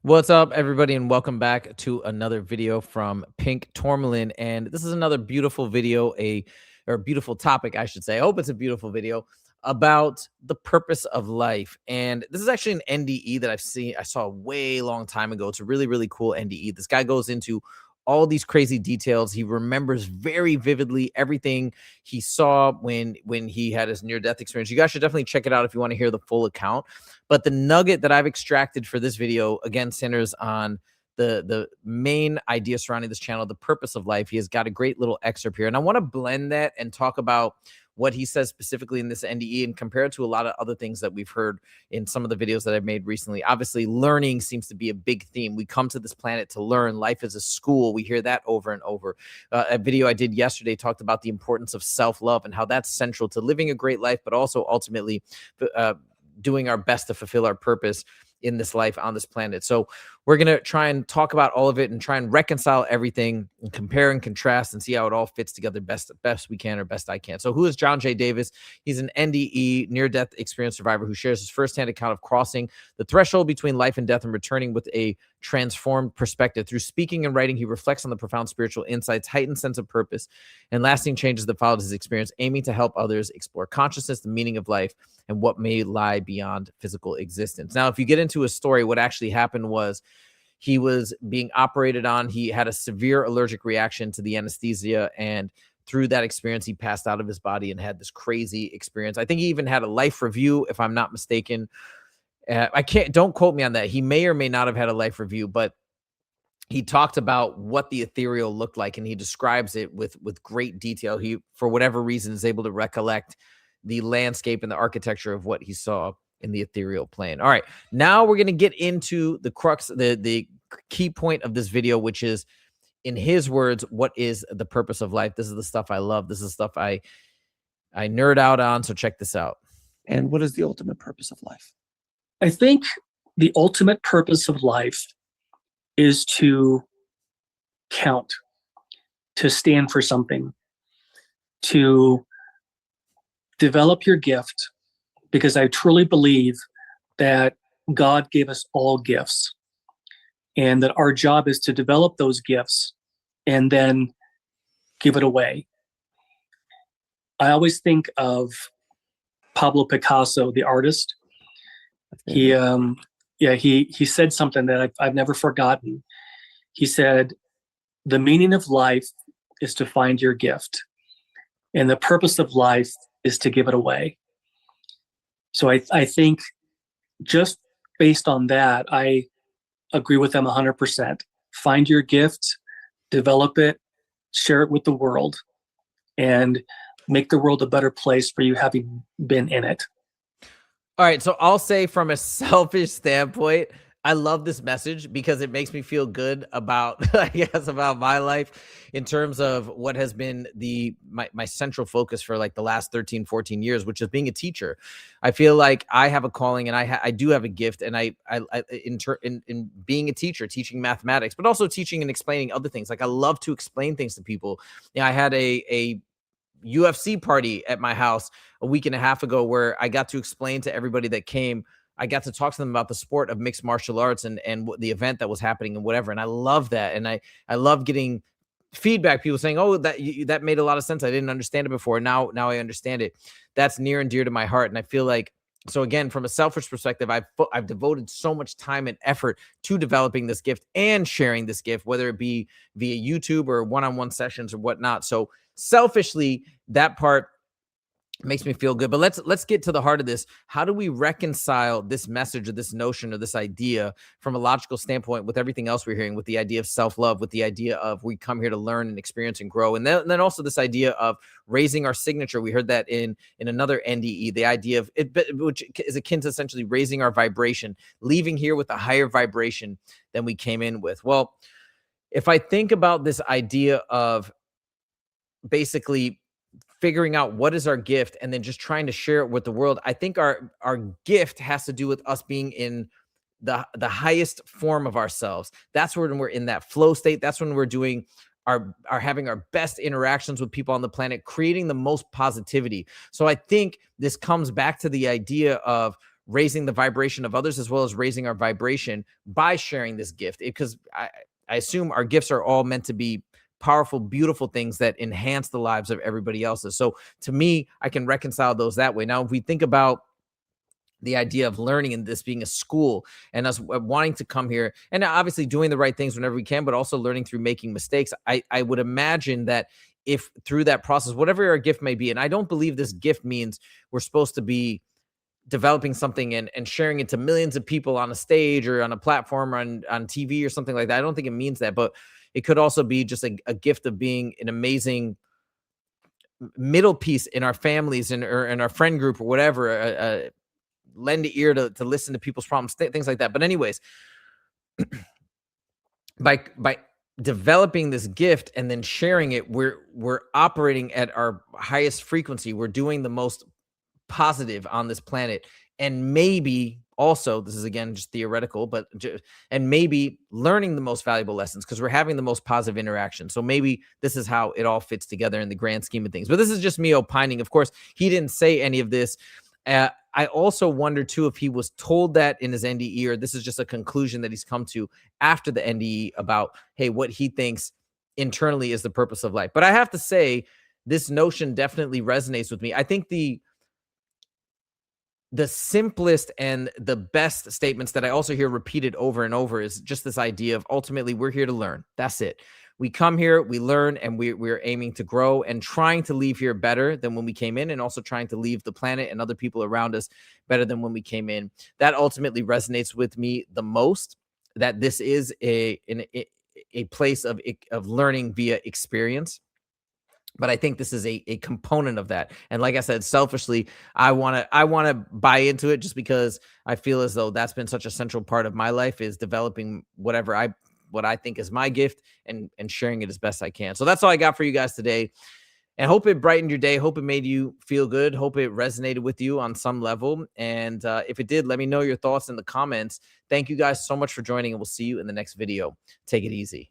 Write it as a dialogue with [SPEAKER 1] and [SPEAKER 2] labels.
[SPEAKER 1] What's up, everybody, and welcome back to another video from Pink Tourmaline. And this is another beautiful video, or beautiful topic, I should say. I hope it's a beautiful video about the purpose of life. And this is actually an NDE that I saw a way long time ago. It's a really, really cool NDE. This guy goes into all these crazy details. He remembers very vividly everything he saw when he had his near-death experience. You guys should definitely check it out if you want to hear the full account. But the nugget that I've extracted for this video, again, centers on the main idea surrounding this channel, the purpose of life. He has got a great little excerpt here. And I want to blend that and talk about what he says specifically in this NDE and compare it to a lot of other things that we've heard in some of the videos that I've made recently. Obviously, learning seems to be a big theme. We come to this planet to learn. Life is a school. We hear that over and over. A video I did yesterday talked about the importance of self-love and how that's central to living a great life, but also ultimately doing our best to fulfill our purpose in this life on this planet. So we're going to try and talk about all of it and try and reconcile everything and compare and contrast and see how it all fits together best we can, or best I can. So who is John J. Davis? He's an NDE, near-death experience survivor, who shares his firsthand account of crossing the threshold between life and death and returning with a transformed perspective. Through speaking and writing, he reflects on the profound spiritual insights, heightened sense of purpose, and lasting changes that followed his experience, aiming to help others explore consciousness, the meaning of life, and what may lie beyond physical existence. Now, if you get into his story, what actually happened was he was being operated on. He had a severe allergic reaction to the anesthesia, and through that experience, he passed out of his body and had this crazy experience. I think he even had a life review, if I'm not mistaken. Don't quote me on that. He may or may not have had a life review, but he talked about what the ethereal looked like, and he describes it with great detail. He, for whatever reason, is able to recollect the landscape and the architecture of what he saw in the ethereal plane. All right, now we're going to get into the crux, the key point of this video, which is, in his words, what is the purpose of life? This is the stuff I love. This is stuff I nerd out on. So check this out.
[SPEAKER 2] And what is the ultimate purpose of life?
[SPEAKER 3] I think the ultimate purpose of life is to count, to stand for something, to develop your gift, because I truly believe that God gave us all gifts, and that our job is to develop those gifts and then give it away. I always think of Pablo Picasso, the artist. He said something that I've never forgotten. He said, "The meaning of life is to find your gift, and the purpose of life is to give it away." So I think, just based on that, I agree with them 100%. Find your gift, develop it, share it with the world, and make the world a better place for you having been in it.
[SPEAKER 1] All right, so I'll say, from a selfish standpoint, I love this message because it makes me feel good about, I guess, about my life in terms of what has been my central focus for like the last 13, 14 years, which is being a teacher. I feel like I have a calling, and I do have a gift, and in being a teacher, teaching mathematics, but also teaching and explaining other things. Like, I love to explain things to people. I had a UFC party at my house a week and a half ago where I got to explain to everybody that came. I got to talk to them about the sport of mixed martial arts and the event that was happening and whatever. And I love that. And I love getting feedback, people saying, "Oh, that made a lot of sense. I didn't understand it before. Now I understand it." That's near and dear to my heart. And I feel like, so again, from a selfish perspective, I've devoted so much time and effort to developing this gift and sharing this gift, whether it be via YouTube or one-on-one sessions or whatnot. So selfishly, that part makes me feel good. But let's get to the heart of this. How do we reconcile this message or this notion or this idea from a logical standpoint with everything else we're hearing, with the idea of self-love, with the idea of we come here to learn and experience and grow, and then also this idea of raising our signature? We heard that in another NDE, the idea of it, which is akin to essentially raising our vibration, leaving here with a higher vibration than we came in with. Well, if I think about this idea of basically figuring out what is our gift and then just trying to share it with the world, I think our gift has to do with us being in the highest form of ourselves. That's when we're in that flow state. That's when we're doing are having our best interactions with people on the planet, creating the most positivity. So I think this comes back to the idea of raising the vibration of others as well as raising our vibration by sharing this gift. Because I assume our gifts are all meant to be powerful, beautiful things that enhance the lives of everybody else's. So to me, I can reconcile those that way. Now, if we think about the idea of learning and this being a school and us wanting to come here and obviously doing the right things whenever we can, but also learning through making mistakes, I would imagine that if through that process, whatever our gift may be, and I don't believe this gift means we're supposed to be developing something and sharing it to millions of people on a stage or on a platform or on TV or something like that. I don't think it means that, but it could also be just a gift of being an amazing middle piece in our families and or in our friend group or whatever, lend an ear to listen to people's problems, things like that. But anyways, by developing this gift and then sharing it, we're operating at our highest frequency. We're doing the most positive on this planet, and maybe also, this is again just theoretical, but and maybe learning the most valuable lessons because we're having the most positive interaction. So maybe this is how it all fits together in the grand scheme of things. But this is just me opining. Of course, he didn't say any of this. I also wonder too if he was told that in his NDE, or this is just a conclusion that he's come to after the NDE about, hey, what he thinks internally is the purpose of life. But I have to say, this notion definitely resonates with me. I think the simplest and the best statements that I also hear repeated over and over is just this idea of ultimately we're here to learn. That's it. We come here, we learn, and we're aiming to grow and trying to leave here better than when we came in, and also trying to leave the planet and other people around us better than when we came in. That ultimately resonates with me the most, that this is a place of learning via experience. But I think this is a component of that. And like I said, selfishly, I want to buy into it just because I feel as though that's been such a central part of my life, is developing what I think is my gift and sharing it as best I can. So that's all I got for you guys today. And hope it brightened your day. Hope it made you feel good. Hope it resonated with you on some level. And if it did, let me know your thoughts in the comments. Thank you guys so much for joining, and we'll see you in the next video. Take it easy.